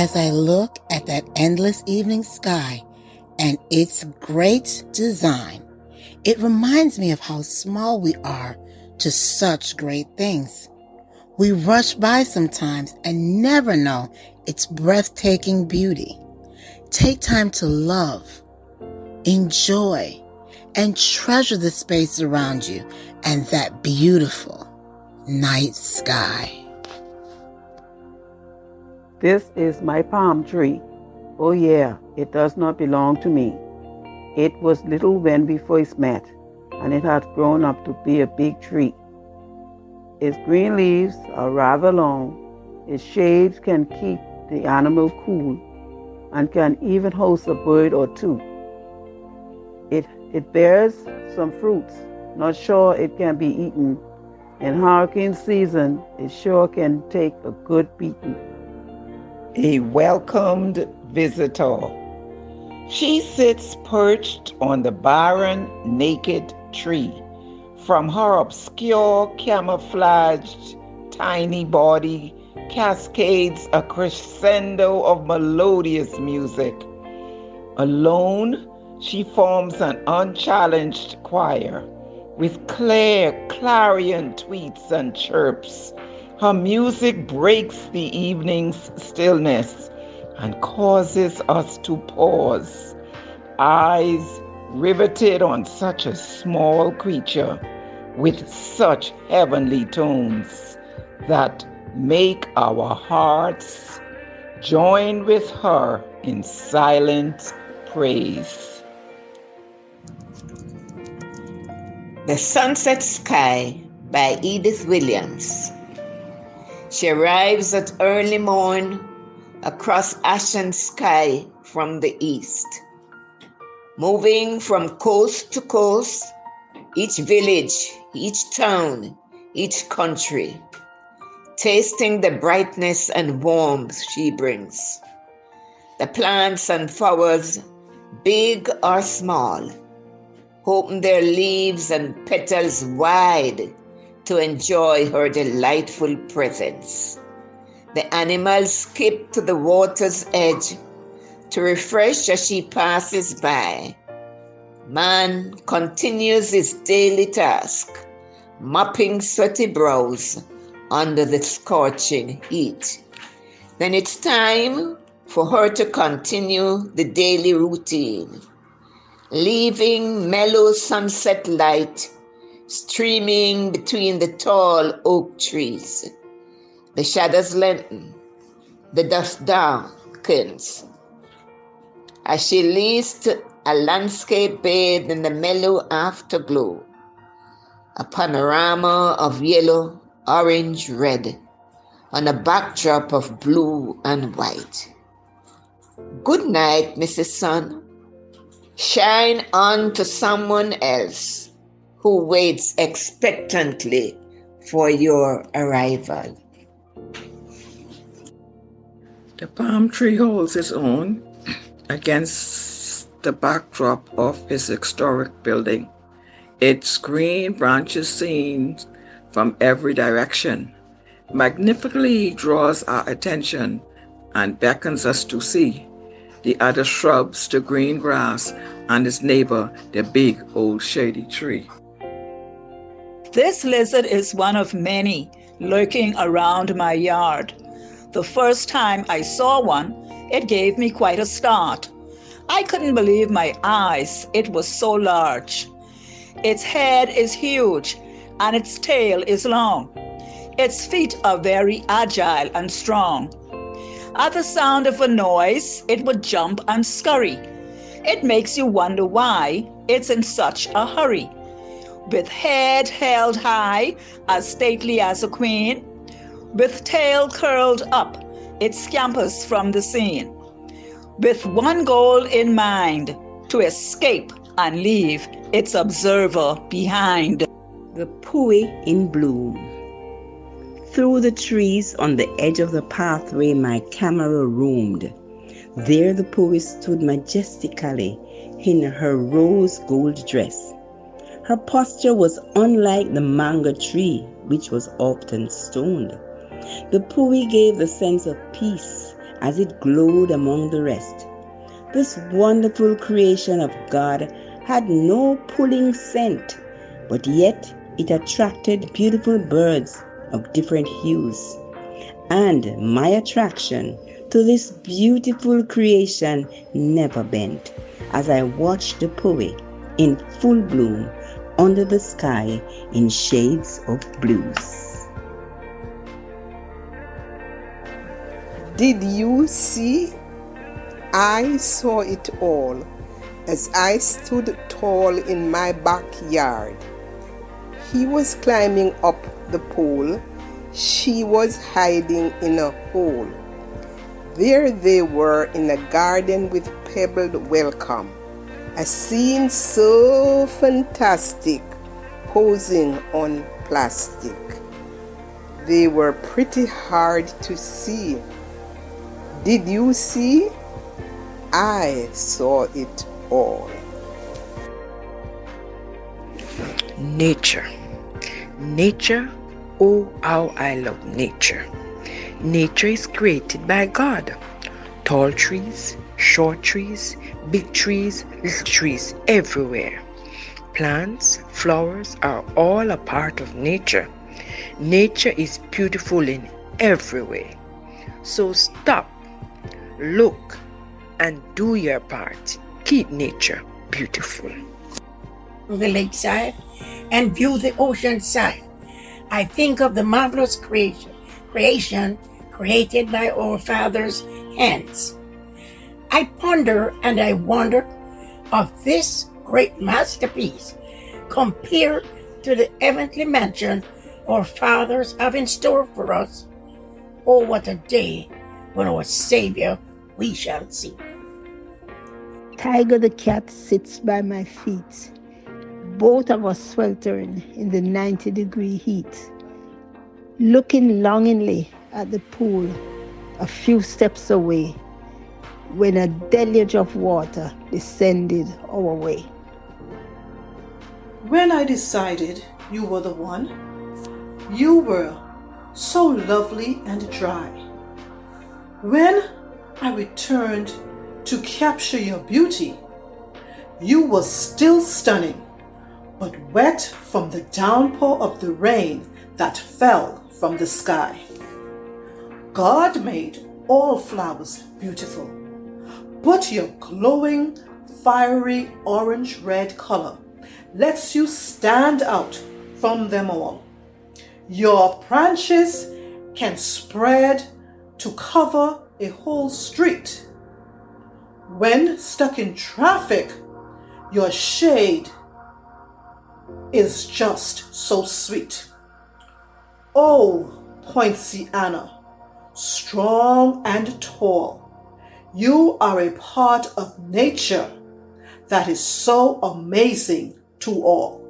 As I look at that endless evening sky and its great design, it reminds me of how small we are to such great things. We rush by sometimes and never know its breathtaking beauty. Take time to love, enjoy, and treasure the space around you and that beautiful night sky. This is my palm tree. Oh yeah, it does not belong to me. It was little when we first met, and it has grown up to be a big tree. Its green leaves are rather long. Its shades can keep the animal cool and can even host a bird or two. It bears some fruits. Not sure it can be eaten. In hurricane season, it sure can take a good beating. A welcomed visitor. She sits perched on the barren, naked tree. From her obscure, camouflaged, tiny body cascades a crescendo of melodious music. Alone, she forms an unchallenged choir with clear, clarion tweets and chirps. Her music breaks the evening's stillness and causes us to pause, eyes riveted on such a small creature with such heavenly tones that make our hearts join with her in silent praise. The Sunset Sky by Edith Williams. She arrives at early morn across ashen sky from the east, moving from coast to coast, each village, each town, each country, tasting the brightness and warmth she brings. The plants and flowers, big or small, open their leaves and petals wide to enjoy her delightful presence. The animals skip to the water's edge to refresh as she passes by. Man continues his daily task, mopping sweaty brows under the scorching heat. Then it's time for her to continue the daily routine, leaving mellow sunset light streaming between the tall oak trees. The shadows lengthen, the dusk darkens. As she leads to a landscape bathed in the mellow afterglow, a panorama of yellow, orange, red, on a backdrop of blue and white. Good night, Mrs. Sun. Shine on to someone else who waits expectantly for your arrival. The palm tree holds its own against the backdrop of its historic building, its green branches seen from every direction, magnificently draws our attention and beckons us to see the other shrubs, the green grass, and its neighbor, the big old shady tree. This lizard is one of many lurking around my yard. The first time I saw one, it gave me quite a start. I couldn't believe my eyes, it was so large. Its head is huge and its tail is long. Its feet are very agile and strong. At the sound of a noise, it would jump and scurry. It makes you wonder why it's in such a hurry. With head held high, as stately as a queen, with tail curled up, it scampers from the scene. With one goal in mind, to escape and leave its observer behind. The Puwi in bloom. Through the trees on the edge of the pathway my camera roamed. There the Puwi stood majestically in her rose gold dress. Her posture was unlike the mango tree, which was often stoned. The Puwi gave the sense of peace as it glowed among the rest. This wonderful creation of God had no pulling scent, but yet it attracted beautiful birds of different hues. And my attraction to this beautiful creation never bent as I watched the poet in full bloom under the sky in shades of blues. Did you see? I saw it all as I stood tall in my backyard. He was climbing up the pole. She was hiding in a hole. There they were in a garden with pebbled welcome. A scene so fantastic, posing on plastic. They were pretty hard to see. Did you see? I saw it all. Nature. Nature, oh how I love nature. Nature is created by God. Tall trees, short trees, big trees, little trees everywhere. Plants, flowers are all a part of nature. Nature is beautiful in every way. So stop, look, and do your part. Keep nature beautiful. To the lakeside and view the ocean side, I think of the marvelous creation created by our Father's hands. I ponder and I wonder of this great masterpiece compared to the heavenly mansion our fathers have in store for us. Oh, what a day when our Savior we shall see. Tiger the cat sits by my feet, both of us sweltering in the 90-degree heat, looking longingly at the pool a few steps away when a deluge of water descended our way. When I decided you were the one, you were so lovely and dry. When I returned to capture your beauty, you were still stunning, but wet from the downpour of the rain that fell from the sky. God made all flowers beautiful, but your glowing, fiery orange-red color lets you stand out from them all. Your branches can spread to cover a whole street. When stuck in traffic, your shade is just so sweet. Oh, Poinciana, strong and tall, you are a part of nature that is so amazing to all.